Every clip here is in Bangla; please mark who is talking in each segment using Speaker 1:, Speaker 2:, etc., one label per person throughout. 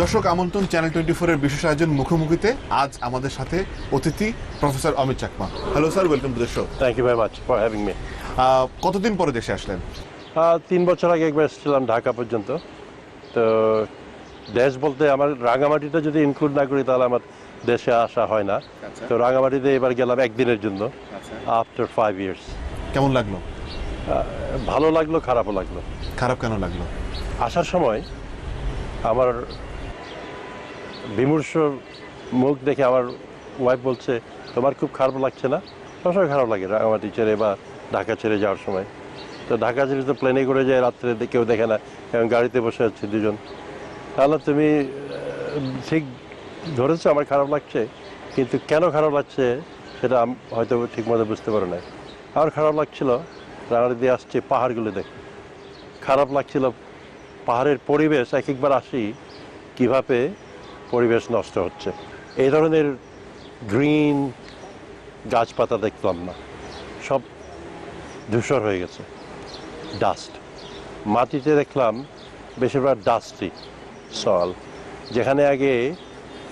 Speaker 1: দর্শক আমন্ত্রণ চ্যানেল 24 এর বিশেষ আয়োজন মুখোমুখিতে। আজ আমাদের সাথে অতিথি professor Amit Chakma. Hello sir, welcome to the show.
Speaker 2: Thank you very much for having me.
Speaker 1: কতদিন পরে দেশে আসলেন?
Speaker 2: 3 বছর আগে একবার এসেছিলাম ঢাকা পর্যন্ত। তো দেশ বলতে আমার রাঙামাটিটা যদি ইনক্লুড না করি তাহলে আমার দেশে আসা হয় না। তো রাঙামাটিতে এবার গেলাম একদিনের জন্য আফটার 5 ইয়ার্স।
Speaker 1: কেমন লাগলো?
Speaker 2: ভালো লাগলো, খারাপও লাগলো।
Speaker 1: খারাপ কেন লাগলো?
Speaker 2: আসার সময় আমার বিমর্ষ মুখ দেখে আমার ওয়াইফ বলছে, তোমার খুব খারাপ লাগছে না? সবসময় খারাপ লাগে রাঙামাটি ছেড়ে বা ঢাকা ছেড়ে যাওয়ার সময়। তো ঢাকা ছেড়ে তো প্লেনে করে যায়, রাত্রে কেউ দেখে না, এবং গাড়িতে বসে আছি দুজন। তাহলে তুমি ঠিক ধরেছো আমার খারাপ লাগছে, কিন্তু কেন খারাপ লাগছে সেটা হয়তো ঠিকমতো বুঝতে পারো না। আমার খারাপ লাগছিল রাঙামাটি দিয়ে আসছে পাহাড়গুলো দেখে, খারাপ লাগছিল পাহাড়ের পরিবেশ। একবার আসি কিভাবে পরিবেশ নষ্ট হচ্ছে, এই ধরনের গ্রিন গাছপাতা দেখলাম না, সব ধূসর হয়ে গেছে, ডাস্ট। মাটিতে দেখলাম বেশিরভাগ ডাস্টি সয়েল, যেখানে আগে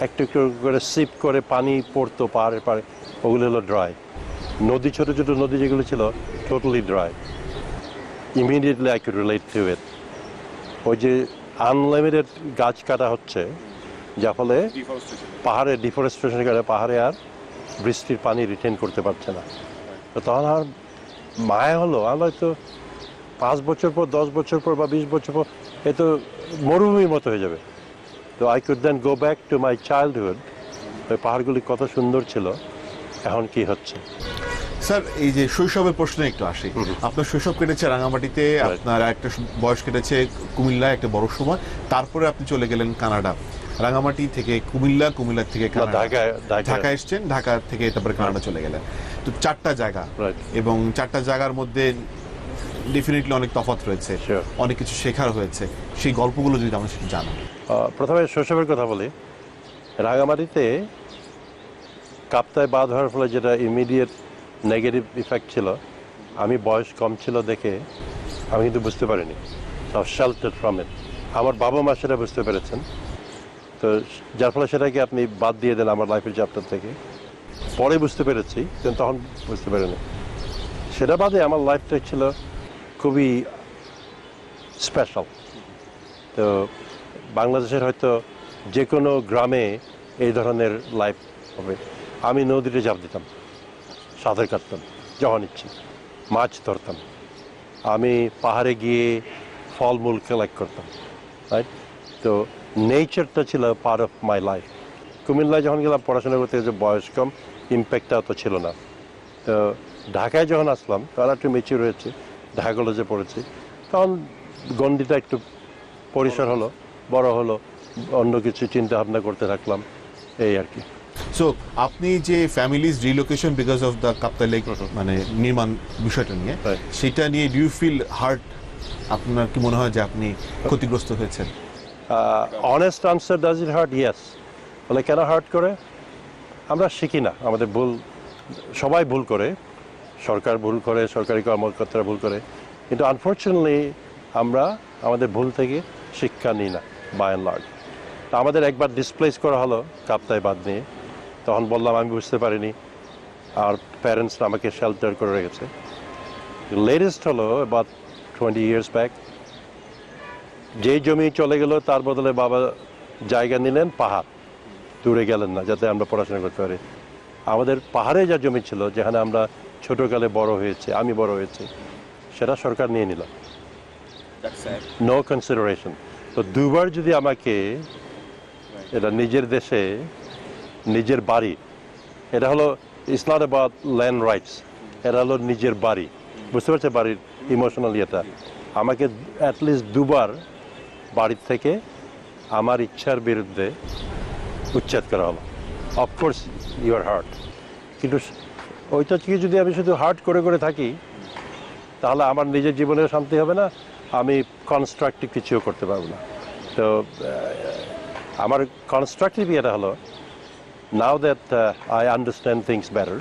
Speaker 2: একটু একটু করে সিপ করে পানি পড়তো পাহাড়ের পাড়ে, ওগুলো হলো ড্রাই। নদী, ছোটো ছোটো নদী যেগুলো ছিল, totally dry. Immediately I could relate to it. ওই যে আনলিমিটেড গাছ কাটা হচ্ছে, যার ফলে পাহাড়ে ডিফরেস্টেশন করে পাহাড়ে আর বৃষ্টির পানি রিটেন করতে পারছে না। তো তখন আর মায়া হলো, আমার হয়তো 5 বছর পর, 10 বছর পর বা 20 বছর পর এ তো মরুভূমির মতো হয়ে যাবে। তো I could then go back to my childhood. ওই পাহাড়গুলি কত সুন্দর ছিল, এখন কি হচ্ছে।
Speaker 1: স্যার, এই যে শৈশবের প্রশ্নে একটু আসি। আপনার শৈশব কেটেছে রাঙামাটিতে, আপনার একটা বয়স কেটেছে কুমিল্লায় একটা বড় সময়, তারপরে আপনি চলে গেলেন কানাডা। রাঙামাটি থেকে কুমিল্লা, কুমিল্লা থেকে ঢাকা এসছেন, ঢাকা থেকে তারপরে কানাডা চলে গেলেন। তো 4টা জায়গা, এবং 4টা জায়গার মধ্যে ডেফিনেটলি অনেক তফাৎ রয়েছে, অনেক কিছু শেখার হয়েছে। সেই গল্পগুলো যদি আমরা জানি।
Speaker 2: প্রথমে শৈশবের কথা বলি। রাঙামাটিতে কাপ্তায় বাঁধ হওয়ার ফলে যেটা ইমিডিয়েট নেগেটিভ ইফেক্ট ছিল, আমি বয়স কম ছিল দেখে আমি কিন্তু বুঝতে পারিনি, সব শেল্টার ফ্রম ইট। আমার বাবা মা সেটা বুঝতে পেরেছেন, তো যার ফলে সেটাকে আপনি বাদ দিয়ে দেন আমার লাইফের চ্যাপ্টার থেকে। পরে বুঝতে পেরেছি, কিন্তু তখন বুঝতে পারিনি। সেটা বাদে আমার লাইফটা ছিল খুবই স্পেশাল। তো বাংলাদেশের হয়তো যে কোনো গ্রামে এই ধরনের লাইফ হবে। আমি নদীতে ঝাঁপ দিতাম, সাঁতার কাটতাম যখন ইচ্ছে, মাছ ধরতাম, আমি পাহাড়ে গিয়ে ফলমূল কালেক্ট করতাম, রাইট। তো নেচারটা ছিল পার্ট অফ মাই লাইফ। কুমিল্লায় যখন গেলাম পড়াশোনা করতে, যে বয়স কম, ইম্প্যাক্টটা অত ছিল না। তো ঢাকায় যখন আসলাম তখন একটু মেচিউর হয়েছে, ঢাকা কলেজে পড়েছি, তখন গণ্ডিটা একটু পরিসর হলো, বড় হলো, অন্য কিছু চিন্তা ভাবনা করতে থাকলাম, এই আর কি।
Speaker 1: সো আপনি যে families relocation because of the Kaptai lake মানে নির্মাণ বিষয়টা নিয়ে, সেটা নিয়ে ডু ইউ ফিল হার্ট? আপনার কি মনে হয় যে আপনি ক্ষতিগ্রস্ত হয়েছেন?
Speaker 2: Honest answer, does it heart? Yes. বলে কেন হার্ট করে? আমরা শিখি না, আমাদের ভুল, সবাই ভুল করে, সরকার ভুল করে, সরকারি কর্মকর্তারা ভুল করে, কিন্তু আনফর্চুনেটলি আমরা আমাদের ভুল থেকে শিক্ষা নিই না বাই অ্যান্ড লার্জ। তো আমাদের একবার ডিসপ্লেস করা হলো কাপ্তাই বাঁধ নিয়ে, তখন বললাম আমি বুঝতে পারিনি, আর প্যারেন্টসরা আমাকে শেল্টার করে রেখেছে। লেটেস্ট হলো অ্যাবাউট 20 years ব্যাক, যেই জমি চলে গেল তার বদলে বাবা জায়গা নিলেন পাহাড়, দূরে গেলেন না, যাতে আমরা পড়াশোনা করতে পারি। আমাদের পাহাড়ে যা জমি ছিল, যেখানে আমরা ছোটোকালে বড় হয়েছে, আমি বড় হয়েছি, সেটা সরকার নিয়ে নিল, নো কনসিডারেশন। তো দুবার যদি আমাকে এটা নিজের দেশে, নিজের বাড়ি, এটা হলো it's not about land rights, এটা হলো নিজের বাড়ি, বুঝতে পারছে বাড়ির ইমোশনাল ইয়েটা। আমাকে অ্যাটলিস্ট দুবার বাড়ির থেকে আমার ইচ্ছার বিরুদ্ধে উচ্ছেদ করা হলো। অফকোর্স ইউর হার্ট, কিন্তু ওইটা থেকে যদি আমি শুধু হার্ট করে করে থাকি, তাহলে আমার নিজের জীবনেও শান্তি হবে না, আমি কনস্ট্রাকটিভ কিছুও করতে পারবো না। তো আমার কনস্ট্রাকটিভ ইয়েটা হলো, now that I understand things better,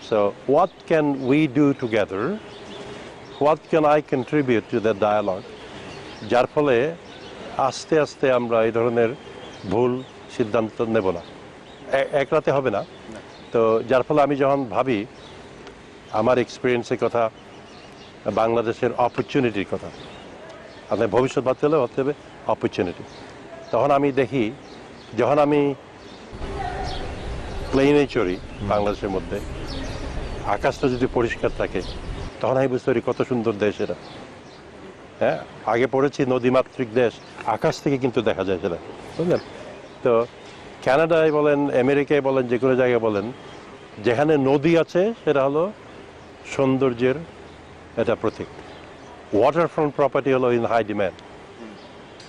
Speaker 2: so what can we do together, what can I contribute to the dialogue, যার ফলে আস্তে আস্তে আমরা এই ধরনের ভুল সিদ্ধান্ত নেব না, এক রাতে হবে না। তো যার ফলে আমি যখন ভাবি আমার এক্সপিরিয়েন্সের কথা, বাংলাদেশের অপরচুনিটির কথা, আপনার ভবিষ্যৎ ভাবতে হবে অপরচুনিটি, তখন আমি দেখি যখন আমি প্লেনে চড়ি বাংলাদেশের মধ্যে, আকাশটা যদি পরিষ্কার থাকে তখন আমি বুঝতে পারি কত সুন্দর দেশ এটা। হ্যাঁ, আগে পড়েছি নদীমাতৃক দেশ, আকাশ থেকে কিন্তু দেখা যায় সেটা, বুঝলেন? তো কানাডায় বলেন, আমেরিকায় বলেন, যে কোনো জায়গায় বলেন, যেখানে নদী আছে সেটা হলো সৌন্দর্যের এটা প্রতীক। ওয়াটারফ্রন্ট প্রপার্টি হলো ইন হাই ডিম্যান্ড।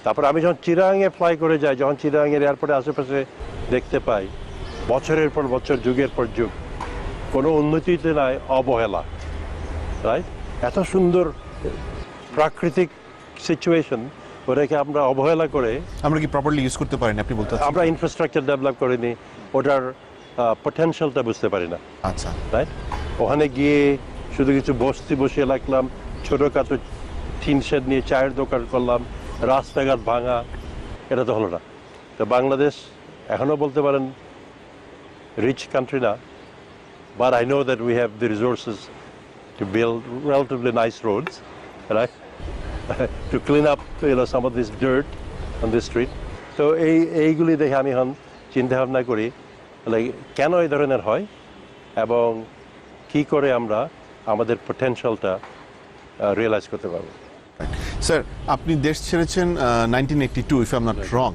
Speaker 2: তারপর আমি যখন চিরাঙে ফ্লাই করে যাই, যখন চিরাঙের এয়ারপোর্টে আশেপাশে দেখতে পাই বছরের পর বছর, যুগের পর যুগ কোনো উন্নতিতে নাই, অবহেলা, রাইট? এত সুন্দর প্রাকৃতিক সিচুয়েশন, ওটাকে আমরা অবহেলা করে
Speaker 1: আমরা কি প্রপারলি ইউজ করতে পারিনি, আপনি বলতে চাচ্ছেন?
Speaker 2: আমরা ইনফ্রাস্ট্রাকচার ডেভেলপ করিনি, ওটার পটেনশিয়ালটা বুঝতে পারি না,
Speaker 1: আচ্ছা,
Speaker 2: রাইট? ওখানে গিয়ে শুধু কিছু বস্তি বসিয়ে রাখলাম, ছোটোখাটো টিন শেড নিয়ে চায়ের দোকান করলাম, রাস্তাঘাট ভাঙা, এটা তো হলো না। তো বাংলাদেশ এখনও বলতে পারেন রিচ কান্ট্রি না, but I know that we have the resources to build relatively nice roads, right? To clean up, some of this dirt on the street. তো এইগুলি দেখে আমি এখন চিন্তা ভাবনা করি কেন এই ধরনের হয় এবং কি করে আমরা আমাদের পটেনশিয়ালটা রিয়েলাইজ করতে পারবো।
Speaker 1: স্যার, আপনি দেশ ছেড়েছেন 1982, if I'm not wrong,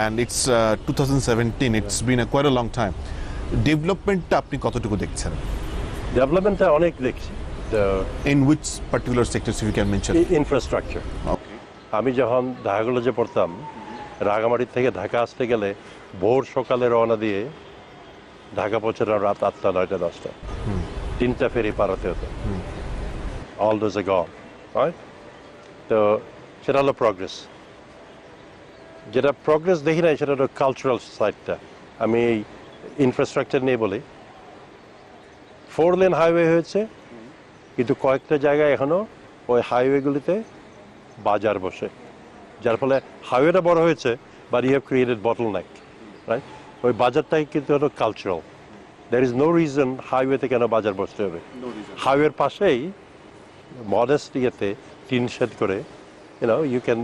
Speaker 1: and it's 2017. It's been quite a long time. ডেভেলপমেন্টটা আপনি কতটুকু দেখছেন?
Speaker 2: ডেভেলপমেন্টটা অনেক দেখছি।
Speaker 1: In which particular sectors, if you can mention?
Speaker 2: Infrastructure.
Speaker 1: Okay.
Speaker 2: আমি যখন ঢাকা কলেজে পড়তাম, রাঙামাটি থেকে ঢাকা আসতে গেলে ভোর সকালে রওনা দিয়ে ঢাকা পৌঁছানো রাত 8টা, 9টা, 10টা, 3টা ফেরি পারাতে হতো। অল ডোজ এ গন, রাইট? তো সেটা হলো প্রগ্রেস। যেটা প্রগ্রেস দেখি নাই সেটা হলো কালচারাল সাইডটা। আমি এই ইনফ্রাস্ট্রাকচার নিয়ে বলি, 4 লেন হাইওয়ে হয়েছে, কিন্তু কয়েকটা জায়গায় এখনো ওই হাইওয়েগুলিতে বাজার বসে, যার ফলে হাইওয়েটা বড় হয়েছে, but you have created bottleneck, right? ওই বাজারটাই কিন্তু হলো cultural. There is no reason হাইওয়েতে কেন বাজার বসতে হবে। হাইওয়ের পাশেই মডেস্ট ইয়েতে টিন শেড করে you can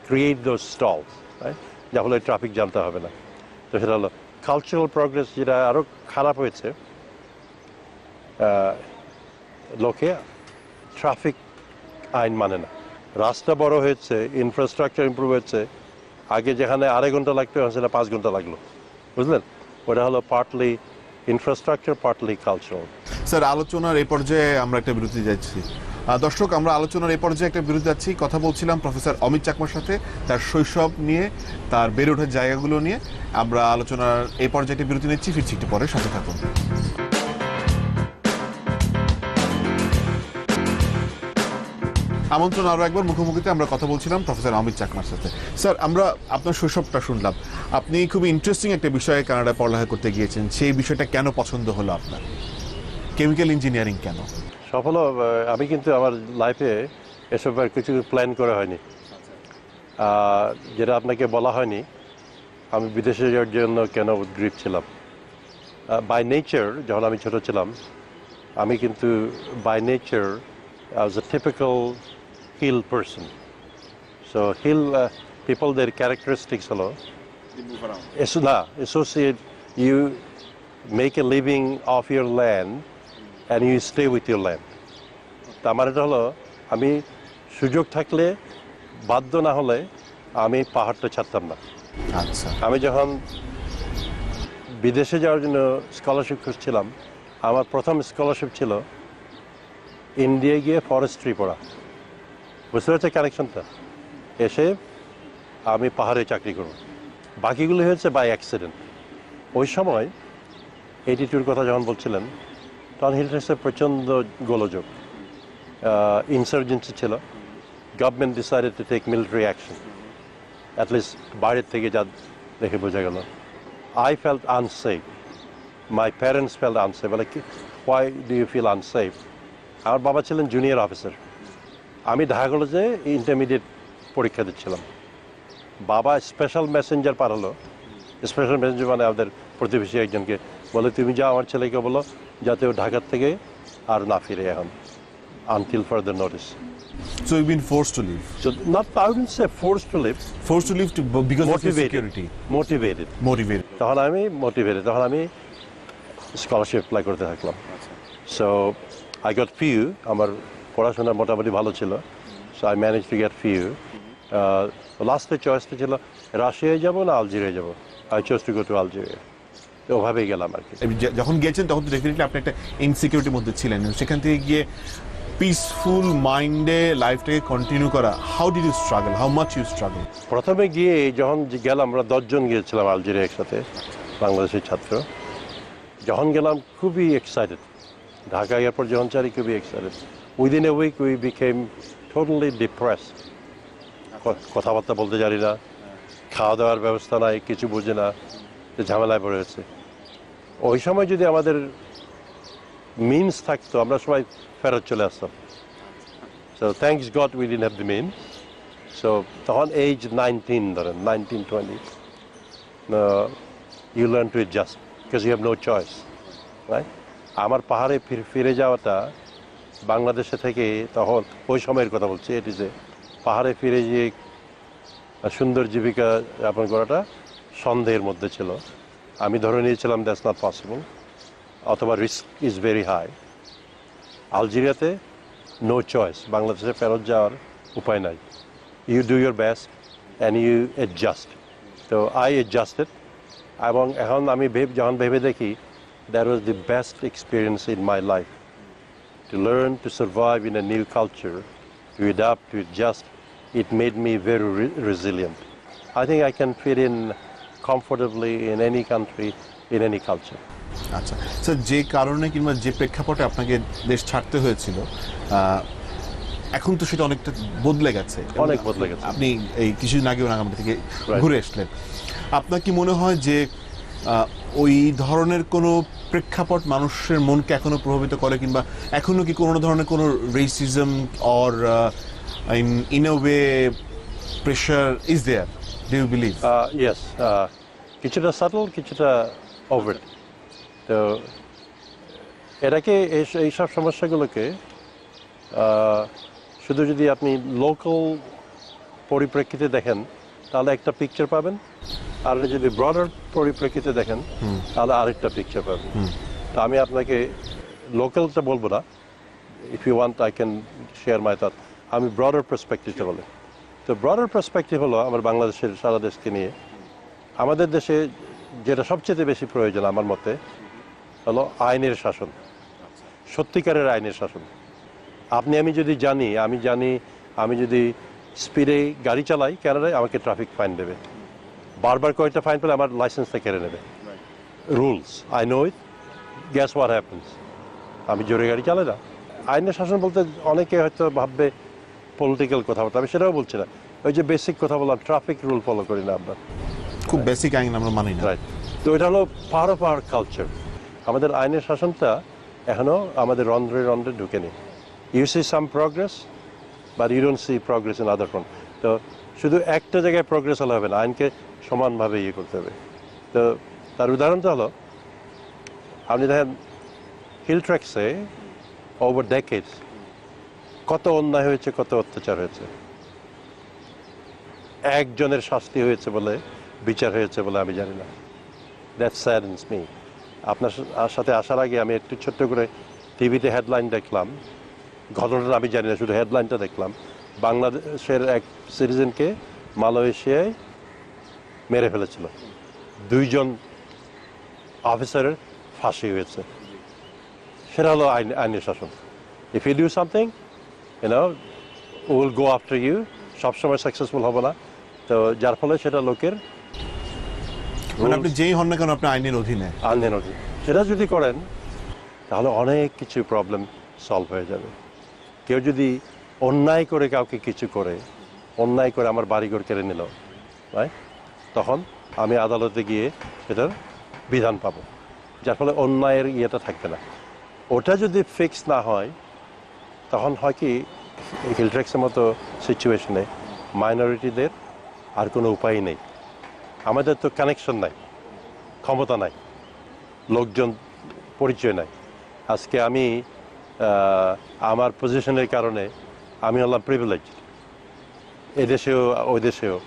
Speaker 2: create those stalls, right? যার ফলে ট্রাফিক জানতে হবে না। তো সেটা হলো কালচারাল প্রগ্রেস। যেটা আরও খারাপ হয়েছে, লোকে ট্রাফিক আইন মানে না। রাস্তা বড় হয়েছে, ইনফ্রাস্ট্রাকচার ইমপ্রুভ হয়েছে, আগে যেখানে 2.5 ঘন্টা লাগতো এখন সেটা 5 ঘন্টা লাগলো, বুঝলেন? ওটা হলো partly infrastructure, partly cultural.
Speaker 1: Sir, আলোচনার এই পর্যায়ে আমরা একটা বিরতি যাচ্ছি। দর্শক, আমরা আলোচনার এই পর্যায়ে একটা বিরতি যাচ্ছি। কথা বলছিলাম প্রফেসর অমিত চাকমার সাথে, তার শৈশব নিয়ে, তার বেড়ে ওঠার জায়গাগুলো নিয়ে। আমরা আলোচনার এই পর্যায়ে একটা বিরতি নিচ্ছি, ফিরছি একটু পরে, সাথে থাকুন। আমন্ত্রণ আরও একবার, মুখোমুখিতে আমরা কথা বলছিলাম প্রফেসর অমিত চাকমার সাথে। স্যার, আমরা আপনার শৈশবটা শুনলাম, আপনি খুবই ইন্টারেস্টিং একটা বিষয়ে কানাডায় পড়ালেখা করতে গিয়েছেন। সেই বিষয়টা কেন পছন্দ হলো আপনার? কেমিক্যাল ইঞ্জিনিয়ারিং কেন?
Speaker 2: সফল আমি কিন্তু আমার লাইফে এসব আর কিছু প্ল্যান করা হয়নি। যেটা আপনাকে বলা হয়নি, আমি বিদেশে যাওয়ার জন্য কেন উদ্গ্রীব ছিলাম। বাই নেচার, যখন আমি ছোট ছিলাম, আমি কিন্তু by nature I was a typical hill person. So hill people, their characteristics holo,
Speaker 3: They move around.
Speaker 2: associate, you make a living off your land and you stay with your land. তা আমার এটা হলো, আমি সুযোগ থাকলে, বাধ্য না হলে আমি পাহাড়টা ছাড়তাম না।
Speaker 1: আচ্ছা,
Speaker 2: আমি যখন বিদেশে যাওয়ার জন্য স্কলারশিপ খুঁজছিলাম, আমার প্রথম স্কলারশিপ ছিল ইন্ডিয়া গিয়ে ফরেস্ট্রি পড়া। বুঝতে পারছে কানেকশনটা? এসে আমি পাহাড়ে চাকরি করব। বাকিগুলো হয়েছে বাই অ্যাক্সিডেন্ট। ওই সময় 82-র কথা যখন বলছিলেন, তখন হিলটেক্সে প্রচণ্ড গোলযোগ, ইনসার্জেন্সি ছিল। Government decided to take military action, at least বাইরের থেকে যা দেখে বোঝা গেল। I felt unsafe, my parents felt unsafe. বলে, why do you feel unsafe? আমার বাবা ছিলেন জুনিয়র অফিসার, আমি ঢাকা কলেজে ইন্টারমিডিয়েট পরীক্ষা দিচ্ছিলাম। বাবা স্পেশাল মেসেঞ্জার পাঠালো, স্পেশাল মেসেঞ্জার মানে আমাদের প্রতিবেশী একজনকে, বলে তুমি যাও আমার ছেলেকে বলো যাতে ও ঢাকার থেকে আর না ফিরে এখন, until further notice.
Speaker 1: So you've been forced to leave.
Speaker 2: So not, I wouldn't say forced to live,
Speaker 1: Forced to leave because of your
Speaker 2: motivated.
Speaker 1: security.
Speaker 2: Motivated.
Speaker 1: Motivated.
Speaker 2: তখন আমি স্কলারশিপ অ্যাপ্লাই করতে থাকলাম। সো আই গট ফিউ, আমার পড়াশোনা মোটামুটি ভালো ছিল, so I manage to get few. লাস্টের চয়েসটা ছিল রাশিয়ায় যাব না আলজেরিয়ায় যাব, I choice to go to Algeria. ওভাবেই গেলাম আর কি।
Speaker 1: যখন গেছেন তখন তো ডেফিনেটলি আপনি একটা ইনসিকিউরিটির মধ্যে ছিলেন, সেখান থেকে গিয়ে পিসফুল মাইন্ডে লাইফটাকে কন্টিনিউ করা, how did you struggle, how much you struggle?
Speaker 2: প্রথমে গিয়ে যখন গেলাম, আমরা 10 জন গিয়েছিলাম আলজেরিয়া একসাথে, বাংলাদেশের ছাত্র। যখন গেলাম খুবই এক্সাইটেড, ঢাকা এয়ারপোর্ট যখন চারি খুবই excited. Within a week we became totally depressed. কথাবার্তা বলতে জানি না, খাওয়া দাওয়ার ব্যবস্থা নাই, কিছু বুঝে না, ঝামেলায় পড়ে গেছে। ওই সময় যদি আমাদের মিনস থাকতো আমরা সবাই ফেরত চলে আসতাম। So thanks god we didn't have the means. So তখন এজ 19, ধরেন 19-20, you learn to adjust because you have no choice, right? আমার পাহাড়ে ফিরে যাওয়াটা বাংলাদেশে থেকে, তখন ওই সময়ের কথা বলছি, এটি যে পাহাড়ে ফিরে গিয়ে সুন্দর জীবিকা যাপন করাটা সন্দেহের মধ্যে ছিল। আমি ধরে নিয়েছিলাম দ্যাটস নট পসিবল, অথবা রিস্ক ইজ ভেরি হাই। আলজেরিয়াতে নো চয়েস, বাংলাদেশে ফেরত যাওয়ার উপায় নাই। You do your best and you adjust. তো আই অ্যাডজাস্টেড, এবং এখন আমি যখন ভেবে দেখি, that was the best experience in my life, to learn to survive in a new culture, to adapt, to adjust. It made me very resilient. I think I can fit in comfortably in any country, in any culture.
Speaker 1: আচ্ছা স্যার, যে কারণে কিংবা যে প্রেক্ষাপটে আপনাকে দেশ ছাড়তে হয়েছিল, এখন তো সেটা অনেকটা বদলে গেছে।
Speaker 2: অনেক বদলে গেছে।
Speaker 1: আপনি এই কিছুদিন আগেও রাঙামাটি থেকে ঘুরে আসলেন, আপনার কি মনে হয় যে ওই ধরনের কোনো প্রেক্ষাপট মানুষের মনকে এখনো প্রভাবিত করে, কিংবা এখনো কি কোনো ধরনের কোনো racism or in a way pressure is there, do you believe?
Speaker 2: Yes, কিছুটা subtle, কিছুটা overt. তো এটাকে এইসব সমস্যাগুলোকে শুধু যদি আপনি লোকাল পরিপ্রেক্ষিতে দেখেন তাহলে একটা পিকচার পাবেন, আর যদি ব্রডার পরিপ্রেক্ষিতে দেখেন তাহলে আরেকটা পিকচার পাবেন। তো আমি আপনাকে লোকালটা বলবো না, if you want I can share my thought. আমি ব্রডার পার্সপেক্টিভটা বলি। তো ব্রডার পার্সপেক্টিভ হলো আমার বাংলাদেশের, সারা দেশকে নিয়ে আমাদের দেশে যেটা সবচেয়ে বেশি প্রয়োজন আমার মতে হলো আইনের শাসন, সত্যিকারের আইনের শাসন। আমি যদি জানি, আমি যদি স্পিডে গাড়ি চালাই কানাডায়, আমাকে ট্রাফিক ফাইন দেবে, বারবার কয়েকটা ফাইন পেলে আমার লাইসেন্সটা কেড়ে নেবে। Rules I know it, gas what happens, আমি জোরে গাড়ি চালাই না। আইনের শাসন বলতে অনেকে হয়তো ভাববে পলিটিক্যাল কথাবার্তা, আমি সেটাও বলছি না। ওই যে বেসিক কথা বললাম, ট্রাফিক রুল ফলো করি না আমরা,
Speaker 1: খুব বেসিক আইন আমরা মানি না,
Speaker 2: রাইট? তো এটা হলো পাহাড় পাহাড় কালচার। আমাদের আইনের শাসনটা এখনো আমাদের রন্ধ্রে রন্ধ্রে ঢুকেনি। You see some progress, but you don't see progress in other front. তো শুধু একটা জায়গায় প্রগ্রেস হলে হবে না, আইনকে সমানভাবে ইয়ে করতে হবে। তো তার উদাহরণটা হলো, আপনি দেখেন হিল ট্র্যাক্সে ওভার ডেকেডস কত অন্যায় হয়েছে, কত অত্যাচার হয়েছে। একজনের শাস্তি হয়েছে বলে, বিচার হয়েছে বলে আমি জানি না। That saddens me. আপনার সাথে আসার আগে আমি একটু ছোট্ট করে টিভিতে হেডলাইন দেখলাম, ঘটনাটা আমি জানি না, শুধু হেডলাইনটা দেখলাম। বাংলাদেশের এক সিটিজেনকে মালয়েশিয়ায় মেরে ফেলেছিল, 2 জন অফিসারের ফাঁসি হয়েছে। সেটা হলো আইনের শাসন। If you do something, will go after you. সবসময় সাকসেসফুল হবে না, তো যার ফলে সেটা লোকের,
Speaker 1: মানে আপনি যেই হন না কেন আপনি আইনের অধীনে।
Speaker 2: সেটা যদি করেন তাহলে অনেক কিছু প্রবলেম সলভ হয়ে যাবে। কেউ যদি অন্যায় করে কাউকে কিছু করে, অন্যায় করে আমার বাড়িঘর কেড়ে নিল, রাইট, তখন আমি আদালতে গিয়ে সেটার বিধান পাবো, যার ফলে অন্যায়ের ইয়েটা থাকবে না। ওটা যদি ফিক্স না হয়, তখন হয় কি হিল ট্র্যাক্সের মতো সিচুয়েশনে মাইনরিটিদের আর কোনো উপায় নেই। আমাদের তো কানেকশন নাই, ক্ষমতা নাই, লোকজন পরিচয় নাই। আজকে আমি আমার পজিশনের কারণে আমি হলাম প্রিভিলেজ, এদেশেও ওই দেশেও।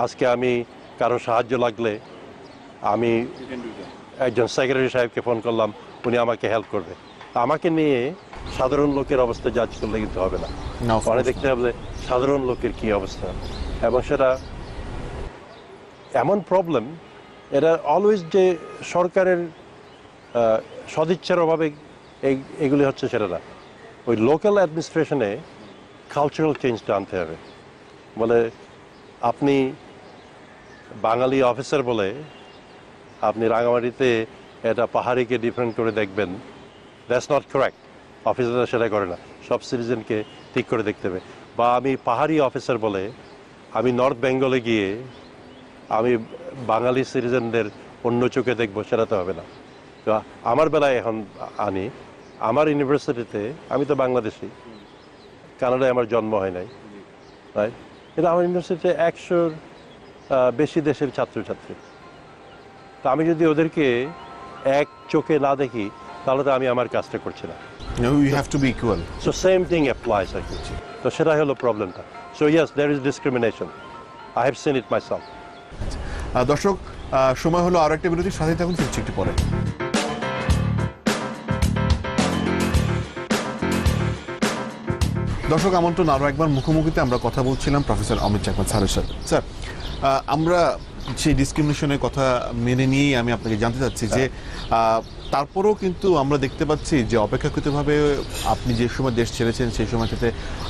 Speaker 2: আজকে আমি কারো সাহায্য লাগলে আমি একজন সেক্রেটারি সাহেবকে ফোন করলাম, উনি আমাকে হেল্প করবে। আমাকে নিয়ে সাধারণ লোকের অবস্থা জাজ করলে কিন্তু হবে না,
Speaker 1: No, of
Speaker 2: পরে
Speaker 1: course
Speaker 2: দেখতে হবে সাধারণ লোকের কি অবস্থা। এবং সেটা এমন প্রবলেম, এটা অলওয়েজ যে সরকারের সদিচ্ছার অভাবে এগুলি হচ্ছে সেটা না। ওই লোকাল অ্যাডমিনিস্ট্রেশনে কালচারাল চেঞ্জটা আনতে হবে। বলে আপনি বাঙালি অফিসার বলে আপনি রাঙামাটিতে এটা পাহাড়িকে ডিফারেন্ট করে দেখবেন, দ্যাটস নট কারেক্ট। অফিসাররা সেটা করে না, সব সিটিজেনকে ঠিক করে দেখতে হবে। বা আমি পাহাড়ি অফিসার বলে আমি নর্থ বেঙ্গলে গিয়ে আমি বাঙালি সিটিজেনদের অন্য চোখে দেখবো, সেটা তো হবে না। তো আমার বেলায় এখন আনি, আমার ইউনিভার্সিটিতে, আমি তো বাংলাদেশি, কানাডায় আমার জন্ম হয় নাই, রাইট? কিন্তু আমার ইউনিভার্সিটিতে 100-র বেশি দেশের ছাত্রছাত্রী। তো আমি যদি ওদেরকে এক চোখে না দেখি, তাহলে তো আমি আমার কাজটা করছি না।
Speaker 1: No, you have to be equal.
Speaker 2: So same thing applies, I think. তো সেটাই হলো প্রবলেমটা। So yes, there is discrimination, I have seen it myself.
Speaker 1: দর্শক, সময় হলো আরো একটা বিরতির সাথে থাকুন, ফিরছি একটু পরে। দর্শক, আমন্ত্রণ আরো একবার মুখোমুখিতে আমরা কথা বলছিলাম প্রফেসর অমিত চাকমা স্যারের সাথে। স্যার, আমরা সেই ডিসক্রিমিনেশনের কথা মেনে নিয়েই আমি আপনাকে জানতে চাচ্ছি যে তারপরেও কিন্তু আমরা দেখতে পাচ্ছি যে অপেক্ষাকৃতভাবে আপনি যে সময় দেশ ছেড়েছেন সেই সময় থেকে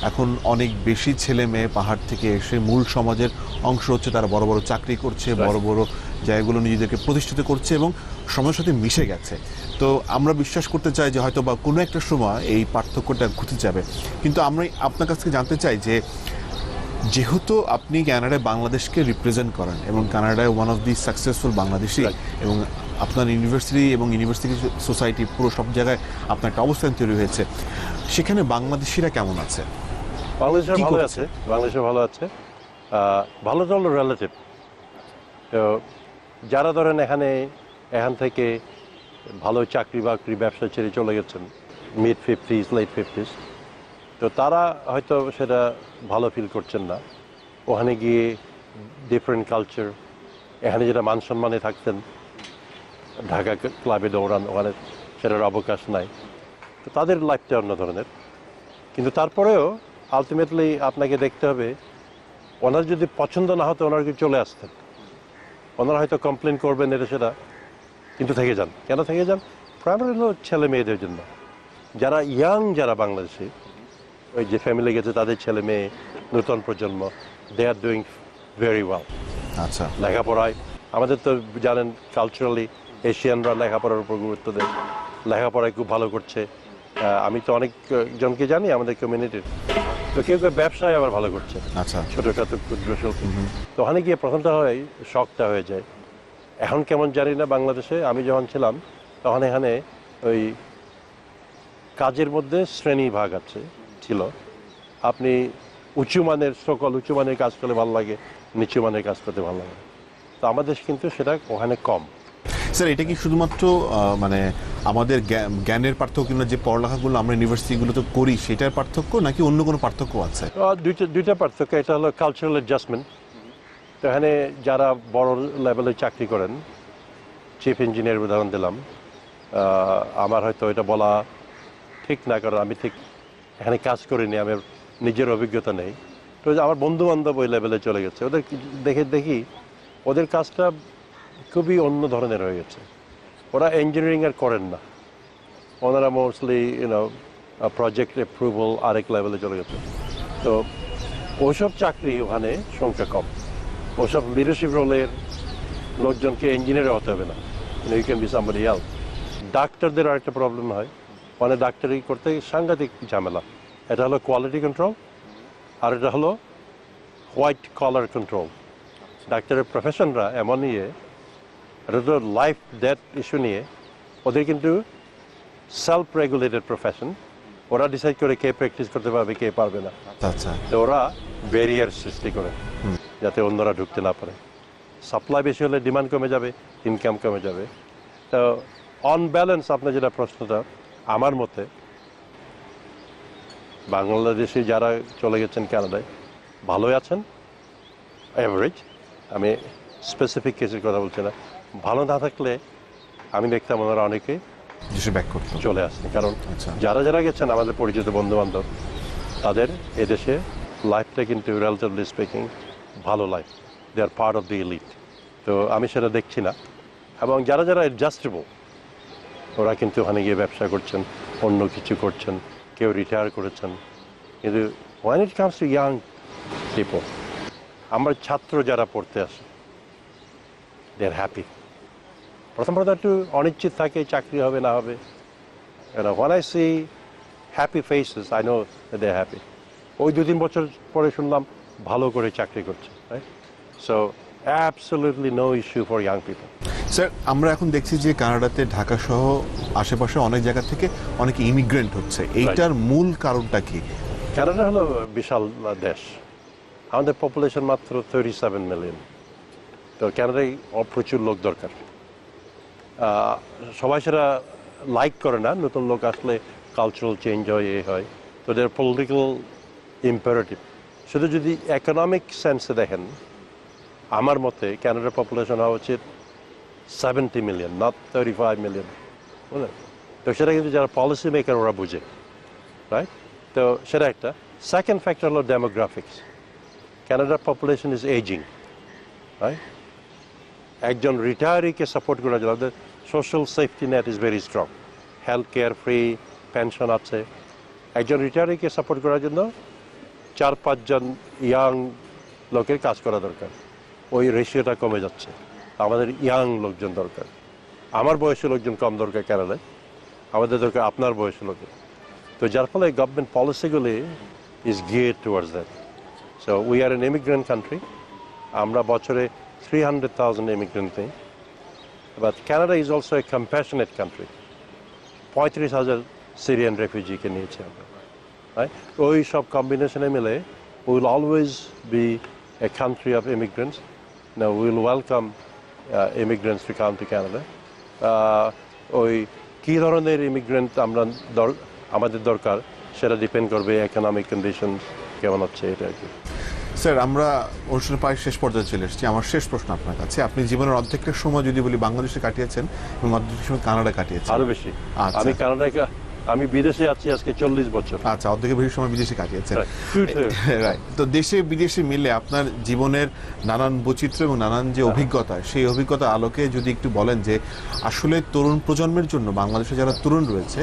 Speaker 1: এখন অনেক বেশি ছেলে মেয়ে পাহাড় থেকে এসে মূল সমাজের অংশ হচ্ছে, তারা বড় বড় চাকরি করছে, বড় বড় জায়গাগুলো নিজেদেরকে প্রতিষ্ঠিত করছে এবং সমাজের সাথে মিশে গেছে। তো আমরা বিশ্বাস করতে চাই যে হয়তো বা কোনো একটা সময় এই পার্থক্যটা ঘটে যাবে। কিন্তু আমরা আপনার কাছ থেকে জানতে চাই যে যেহেতু আপনি কানাডায় বাংলাদেশকে রিপ্রেজেন্ট করেন এবং কানাডায় one of the successful Bangladeshi, এবং আপনার ইউনিভার্সিটি এবং ইউনিভার্সিটি সোসাইটি পুরো সব জায়গায় আপনার একটা অবস্থান তৈরি হয়েছে, সেখানে বাংলাদেশিরা কেমন আছে?
Speaker 2: বাংলাদেশের
Speaker 1: কি
Speaker 2: ভালো
Speaker 1: করছে?
Speaker 2: আছে, বাংলাদেশে ভালো আছে। ভালোটা হলো রিলেটিভ। তো যারা ধরেন এখান থেকে ভালো চাকরি বাকরি ব্যবসা ছেড়ে চলে গেছেন মিড 50s, লেট 50s, তো তারা হয়তো সেটা ভালো ফিল করছেন না। ওখানে গিয়ে ডিফারেন্ট কালচার, এখানে যেটা মান সম্মানে থাকতেন, ঢাকা ক্লাবে দৌড়ান, ওখানে সেটার অবকাশ নাই। তো তাদের লাইফটা অন্য ধরনের। কিন্তু তারপরেও আলটিমেটলি আপনাকে দেখতে হবে, ওনার যদি পছন্দ না হতো ওনার কি চলে আসতেন। ওনারা হয়তো কমপ্লেন করবেন এটা সেটা, কিন্তু থেকে যান। কেন থেকে যান? প্রাইমারি হলো ছেলে মেয়েদের জন্য। যারা ইয়াং, যারা বাংলাদেশি, ওই যে ফ্যামিলি গেছে তাদের ছেলে মেয়ে, নতুন প্রজন্ম, দে আর ডুইং ভেরি ওয়েল।
Speaker 1: আচ্ছা,
Speaker 2: লেখাপড়ায় আমাদের তো জানেন কালচারালি এশিয়ানরা লেখাপড়ার উপর গুরুত্ব দেয়, লেখাপড়ায় খুব ভালো করছে। আমি তো অনেক জনকে জানি আমাদের কমিউনিটির, তো কেউ কেউ ব্যবসায় আবার ভালো করছে,
Speaker 1: আচ্ছা,
Speaker 2: ছোটোখাটো ক্ষুদ্র শিল্প। তো ওখানে গিয়ে প্রথমটা হয় শখটা হয়ে যায়। এখন কেমন জানি না, বাংলাদেশে আমি যখন ছিলাম তখন এখানে ওই কাজের মধ্যে শ্রেণী ভাগ ছিল। আপনি উঁচু মানের কাজ করলে ভালো লাগে, নিচু মানের কাজ করতে ভালো লাগে। তো আমাদের কিন্তু সেটা ওখানে কম।
Speaker 1: স্যার, এটা কি শুধুমাত্র মানে আমাদের জ্ঞানের পার্থক্য, কিংবা যে পড়ালেখাগুলো আমরা ইউনিভার্সিটিগুলোতে করি সেটার পার্থক্য, নাকি অন্য কোনো পার্থক্য আছে?
Speaker 2: দুইটা পার্থক্য। এটা হলো কালচারাল অ্যাডজাস্টমেন্ট। তো এখানে যারা বড় লেভেলে চাকরি করেন, চিফ ইঞ্জিনিয়ার উদাহরণ দিলাম, আমার হয়তো এটা বলা ঠিক না, কারণ আমি ঠিক এখানে কাজ করিনি, আমার নিজের অভিজ্ঞতা নেই। তো আমার বন্ধু বান্ধব ওই লেভেলে চলে গেছে, ওদের দেখি ওদের কাজটা খুবই অন্য ধরনের হয়ে গেছে। ওরা ইঞ্জিনিয়ারিং আর করেন না, ওনারা মোস্টলি প্রজেক্ট অ্যাপ্রুভাল আরেক লেভেলে চলে গেছে। তো ওইসব চাকরি ওখানে সংখ্যা কম। ওসব লিডারশিপ রোলের লোকজনকে ইঞ্জিনিয়ার হতে হবে না, you can be somebody else. ডাক্তারদের আরেকটা প্রবলেম হয়, মানে ডাক্তারি করতে সাংঘাতিক ঝামেলা। এটা হলো কোয়ালিটি কন্ট্রোল, আর এটা হলো হোয়াইট কলার কন্ট্রোল। ডাক্তারের প্রফেশনরা এমন নিয়ে, এটা তো লাইফ ডেথ ইস্যু নিয়ে, ওদের কিন্তু সেলফ রেগুলেটেড প্রফেশন। ওরা ডিসাইড করে কে প্র্যাকটিস করতে পারবে, কে পারবে না।
Speaker 1: আচ্ছা,
Speaker 2: তো ওরা ব্যারিয়ার সৃষ্টি করে। যাতে অন্যরা ঢুকতে না পারে। সাপ্লাই বেশি হলে ডিমান্ড কমে যাবে, ইনকাম কমে যাবে। তো অন ব্যালেন্স আপনার যেটা প্রশ্নটা, আমার মতে বাংলাদেশি যারা চলে গেছেন কানাডায় ভালোই আছেন, অ্যাভারেজ। আমি স্পেসিফিক কেসের কথা বলছি না। ভালো না থাকলে আমি দেখতাম ওনারা অনেকে
Speaker 1: দেশে ব্যাক করতে
Speaker 2: চলে আসছেন, কারণ
Speaker 1: আচ্ছা।
Speaker 2: যারা যারা গেছেন আমাদের পরিচিত বন্ধু বান্ধব, তাদের এদেশে লাইফটা কিন্তু রিলেটিভলি স্পিকিং ভালো life, they are part of the elite. তো আমি সেটা দেখছি না। এবং যারা যারা অ্যাডজাস্টেবল, ওরা কিন্তু ওখানে গিয়ে ব্যবসা করছেন, অন্য কিছু করছেন, কেউ রিটায়ার করেছেন। কিন্তু one it comes too young people, আমার ছাত্র যারা পড়তে আসে, দে আর হ্যাপি। প্রথম একটু অনিশ্চিত থাকে, চাকরি হবে না হবে। When I see happy faces, I know that they're happy. ওই 2-3 বছর পরে শুনলাম ভালো করে চাকরি করছে, right? So absolutely no issue for young people.
Speaker 1: Sir, আমরা এখন দেখছি যে কানাডাতে ঢাকা সহ আশেপাশে অনেক জায়গা থেকে অনেকে ইমিগ্রেন্ট হচ্ছে, এইটার মূল কারণটা কি?
Speaker 2: কানাডা হলো বিশাল দেশ, আমাদের পপুলেশন মাত্র 37 মিলিয়ন। তো কানাডায় প্রচুর লোক দরকার। সবাই সেটা লাইক করে না, নতুন লোক আসলে কালচারাল চেঞ্জ হয়, এ হয়। তো দের পলিটিক্যাল ইম্পারেটিভ। শুধু যদি ইকোনমিক সেন্সে দেখেন, আমার মতে কানাডার পপুলেশন হওয়া উচিত 70 মিলিয়ন, নট 35 মিলিয়ন, বুঝলেন? তো সেটা কিন্তু যারা পলিসি মেকার ওরা বুঝে, রাইট? তো সেটা একটা। সেকেন্ড ফ্যাক্টর হলো ডেমোগ্রাফিক্স। কানাডার পপুলেশন ইজ এজিং, রাইট? একজন রিটায়ারিকে সাপোর্ট করার জন্য social safety net is very strong, health care free, pension আছে। একজন রিটায়ারিকে সাপোর্ট করার জন্য 4-5 জন ইয়াং লোকের কাজ করা দরকার। ওই রেশিওটা কমে যাচ্ছে। আমাদের ইয়াং লোকজন দরকার। আমার বয়সী লোকজন কম দরকার কেরালায়, আমাদের দরকার আপনার বয়সী লোকের। তো যার ফলে গভর্নমেন্ট পলিসিগুলি is geared towards that. So we are an immigrant country. আমরা বছরে 300,000 ইমিগ্রেন্ট নেই। But Canada is also a compassionate country. 35,000 Syrian রেফিউজিকে নিয়েছে আমরা, রাইট? ওই সব কম্বিনেশনে মিলে will always be a country of immigrants. Now we will welcome immigrants to come to Canada. ওই কী ধরনের ইমিগ্রেন্ট আমাদের দরকার সেটা ডিপেন্ড করবে ইকোনমিক কন্ডিশন কেমন হচ্ছে, এটা আর কি।
Speaker 1: স্যার, আমরা অনুষ্ঠানের প্রায় শেষ পর্যায়ে চলে এসেছি। আমার শেষ প্রশ্ন আপনার কাছে, আপনি জীবনের অর্ধেকের সময় যদি বলি বাংলাদেশে কাটিয়েছেন এবং অর্ধেকের সময় কানাডা কাটিয়েছেন।
Speaker 2: আরো বেশি।
Speaker 1: আচ্ছা।
Speaker 2: আমি বিদেশে আছি আজকে 40 বছর।
Speaker 1: আচ্ছা, অর্ধেকের বেশি সময় বিদেশে কাটিয়েছেন।
Speaker 2: Right.
Speaker 1: রাইট। তো দেশে বিদেশে মিলে আপনার জীবনের নানান বৈচিত্র্য এবং নানান যে অভিজ্ঞতা, সেই অভিজ্ঞতার আলোকে যদি একটু বলেন যে আসলে তরুণ প্রজন্মের জন্য বাংলাদেশে যারা তরুণ রয়েছে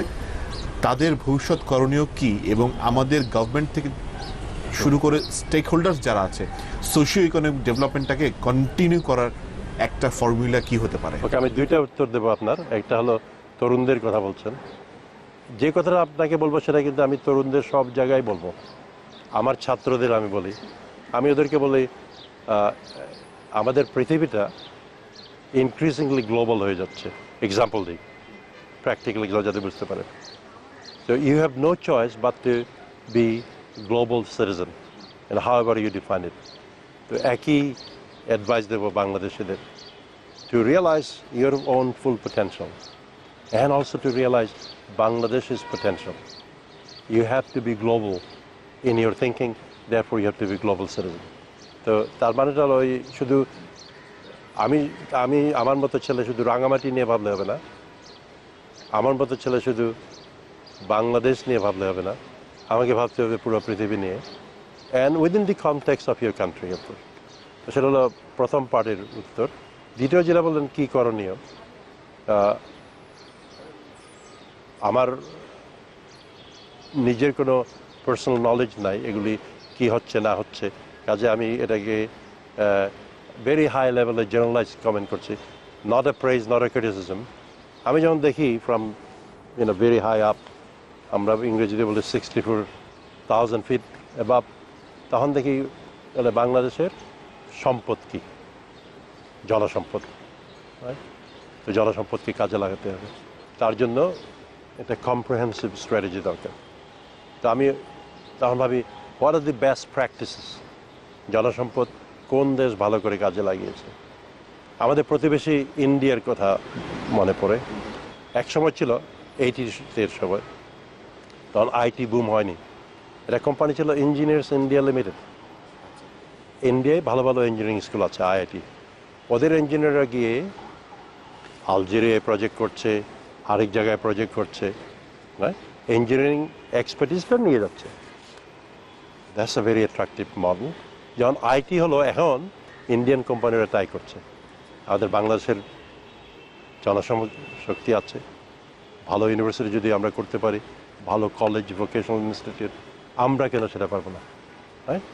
Speaker 1: তাদের ভবিষ্যৎ করণীয় কি, এবং আমাদের গভর্নমেন্ট থেকে শুরু করে স্টেক হোল্ডার্স যারা আছে সোশিও ইকোনমিক ডেভেলপমেন্টটাকে কন্টিনিউ করার একটা ফর্মুলা কি হতে পারে?
Speaker 2: ওকে, আমি দুইটা উত্তর দেবো আপনার। একটা হলো তরুণদের কথা বলছেন, যে কথাটা আপনাকে বলবো সেটা কিন্তু আমি তরুণদের সব জায়গায় বলবো। আমার ছাত্রদের আমি বলি, আমি ওদেরকে বলি আমাদের পৃথিবীটা ইনক্রিজিংলি গ্লোবাল হয়ে যাচ্ছে। এক্সাম্পল দিই, প্র্যাকটিক্যালি যাতে বুঝতে পারে। So you have no choice but to be global citizen, and however you define it. তো একই অ্যাডভাইস দেবো বাংলাদেশিদের, to realize your own full potential and also to realize Bangladesh's potential. You have to be global in your thinking, therefore you have to be global citizen. তো তার মানেটা হলো ওই শুধু আমি আমার মতো ছেলে শুধু রাঙামাটি নিয়ে ভাবলে হবে না, আমার মতো ছেলে শুধু বাংলাদেশ নিয়ে ভাবলে হবে না, আমাকে ভাবতে হবে পুরো পৃথিবী নিয়ে, and within the context of your country. সেটা হলো প্রথম পার্টের উত্তর। দ্বিতীয় যেটা বললেন কী করণীয়, আমার নিজের কোনো পার্সোনাল নলেজ নাই এগুলি কি হচ্ছে না হচ্ছে, কাজে আমি এটাকে ভেরি হাই লেভেলে জেনারেলাইজ কমেন্ট করছি, not a praise, not a criticism. আমি যেমন দেখি ফ্রম ভেরি হাই আপ, আমরা ইংরেজিতে বলি 64,000 ফিট অ্যাবাভ, তখন দেখি তাহলে বাংলাদেশের সম্পদ কী, জলসম্পদ। তো জলসম্পদকে কাজে লাগাতে হবে, তার জন্য একটা কম্প্রিহেন্সিভ স্ট্র্যাটেজি দরকার। তো আমি তখন ভাবি what are the best practices, জলসম্পদ কোন দেশ ভালো করে কাজে লাগিয়েছে। আমাদের প্রতিবেশী ইন্ডিয়ার কথা মনে পড়ে। এক সময় ছিল 80s সময়, তখন আইটি বুম হয়নি। এটা কোম্পানি ছিল ইঞ্জিনিয়ার্স ইন্ডিয়া লিমিটেড। ইন্ডিয়ায় ভালো ভালো ইঞ্জিনিয়ারিং স্কুল আছে, আইআইটি। ওদের ইঞ্জিনিয়াররা গিয়ে আলজেরিয়ায় প্রজেক্ট করছে, আরেক জায়গায় প্রজেক্ট করছে, ইঞ্জিনিয়ারিং এক্সপার্টিসটা নিয়ে যাচ্ছে। That's a very attractive model. যেমন আইটি হলো এখন ইন্ডিয়ান কোম্পানিরা তাই করছে। আমাদের বাংলাদেশের জনশক্তি আছে, ভালো ইউনিভার্সিটি যদি আমরা করতে পারি, ভালো কলেজ, ভোকেশনাল ইনস্টিটিউট, আমরা কেন সেটা পারবো না? রাইট?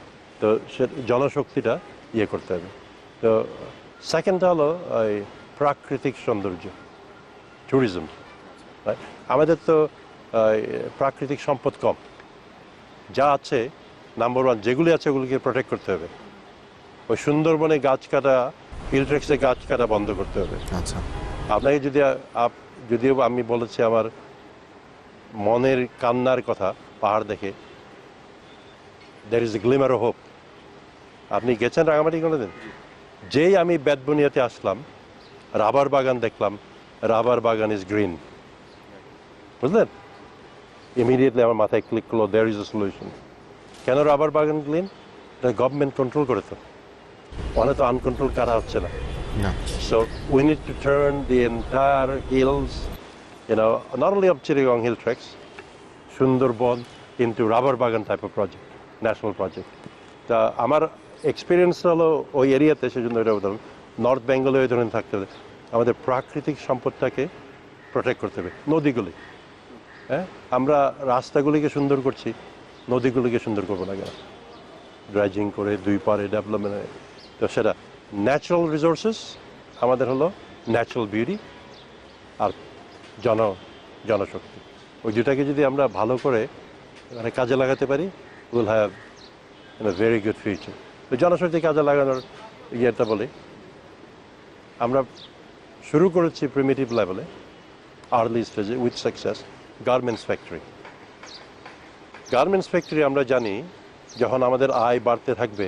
Speaker 2: তো সে জনশক্তিটা ইয়ে করতে হবে। তো সেকেন্ডটা হলো ওই প্রাকৃতিক সৌন্দর্য, ট্যুরিজম। আমাদের তো প্রাকৃতিক সম্পদ কম, যা আছে নাম্বার ওয়ান যেগুলি আছে ওগুলিকে প্রোটেক্ট করতে হবে। ওই সুন্দরবনে গাছ কাটা, হিলট্রেক্সে গাছ কাটা বন্ধ করতে হবে।
Speaker 1: আচ্ছা,
Speaker 2: আপনাকে যদিও আমি বলেছি আমার মনের কান্নার কথা পাহাড় দেখে, there is a glimmer of hope. আপনি গেছেন রাঙামাটি কোনোদিন? যেই আমি বেতবুনিয়াতে আসলাম, রাবার বাগান দেখলাম, রাবার বাগান ইজ গ্রিন, বুঝলেন? ইমিডিয়েটলি আমার মাথায় ক্লিক করলো, দেয়ার ইজ এ সলিউশন। কেন রাবার বাগান গ্রিন? এটা গভর্নমেন্ট কন্ট্রোল করে তো, অনেক তো আনকন্ট্রোল কাটা হচ্ছে না।
Speaker 1: না,
Speaker 2: So we need to turn the entire hills, not only of Chittagong Hill Treks, Sundarban, into rubber bagan type of project, national project. তা আমার এক্সপিরিয়েন্স হলো ওই এরিয়াতে, সেজন্য এটা বললাম নর্থ বেঙ্গলে ওই ধরনের থাকতে হবে। আমাদের প্রাকৃতিক সম্পদটাকে প্রোটেক্ট করতে হবে। নদীগুলি, হ্যাঁ, আমরা রাস্তাগুলিকে সুন্দর করছি, নদীগুলিকে সুন্দর করবো না কেন? ড্রাইজিং করে দুই পারে ডেভেলপমেন্ট, তো সেটা ন্যাচারাল রিসোর্সেস আমাদের হলো ন্যাচারাল বিউটি আর জনশক্তি। ওই দুটাকে যদি আমরা ভালো করে মানে কাজে লাগাতে পারি, will have very good future. তো জনশক্তি কাজে লাগানোর ইয়েটা বলি, আমরা শুরু করেছি প্রিমিটিভ লেভেলে, আর্লি স্টেজে with success, garments factory. Garments factory আমরা জানি যখন আমাদের আয় বাড়তে থাকবে,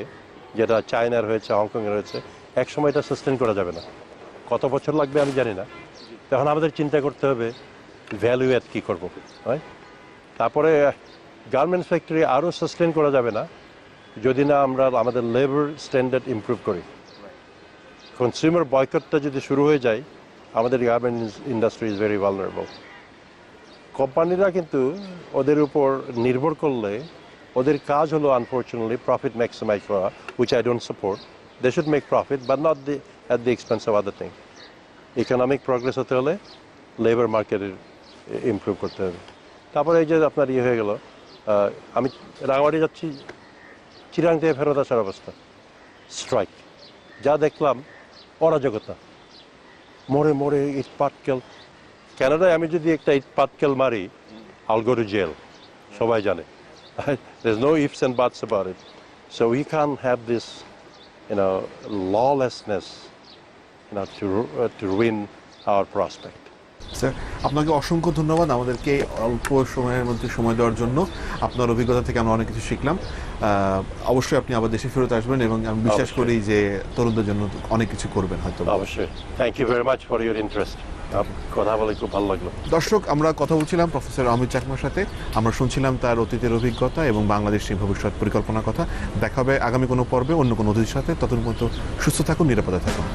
Speaker 2: যেটা চায়নার হয়েছে, হংকংয়ের হয়েছে, এক সময় এটা সাস্টেন করা যাবে না। কত বছর লাগবে আমি জানি না। তখন আমাদের চিন্তা করতে হবে ভ্যালু অ্যাড কী করবো, হয়। তারপরে গার্মেন্টস ফ্যাক্টরি আরও সাস্টেন করা যাবে না যদি না আমরা আমাদের লেবার স্ট্যান্ডার্ড ইমপ্রুভ করি। কনজিউমার বয়কটটা যদি শুরু হয়ে যায়, আমাদের garments industry is very vulnerable. কোম্পানিরা কিন্তু ওদের উপর নির্ভর করলে, ওদের কাজ হলো আনফর্চুনেটলি প্রফিট ম্যাক্সিমাইজ করা, which I don't support. They should make profit, but not at the expense of other things. Economic progress হতে হলে লেবার মার্কেটের ইমপ্রুভ করতে হবে। তারপরে এই যে আপনার ইয়ে হয়ে গেল, আমি রাঙামাটি যাচ্ছি, চিরাং থেকে ফেরত আসার অবস্থা, স্ট্রাইক। যা দেখলাম অরাজকতা, মোড়ে মোড়ে ইট পাটকেল। কানাডায় আমি যদি একটা ইট পাটকেল মারি, I'll go to jail, সবাই জানে। There's no ifs and buts about it. So we can't have this, lawlessness, to ruin our prospect.
Speaker 1: Sir, আপনাকে অসংখ্য ধন্যবাদ আমাদেরকে অল্প সময়ের মধ্যে সময় দেওয়ার জন্য। আপনার অভিজ্ঞতা থেকে আমরা অনেক কিছু শিখলাম। অবশ্যই আপনি আবার দেশে ফেরত আসবেন এবং আমি বিশ্বাস করি যে তরুণদের জন্য অনেক কিছু করবেন হয়তো।
Speaker 2: অবশ্যই। Thank you very much for your interest. কথা বলে খুব ভালো লাগলো।
Speaker 1: দর্শক, আমরা কথা বলছিলাম প্রফেসর অমিত চাকমার সাথে। আমরা শুনছিলাম তার অতীতের অভিজ্ঞতা এবং বাংলাদেশের ভবিষ্যৎ পরিকল্পনার কথা। দেখা হবে আগামী কোনো পর্বে অন্য কোনো অতিথির সাথে। ততক্ষণ পর্যন্ত সুস্থ থাকুন, নিরাপদে থাকুন।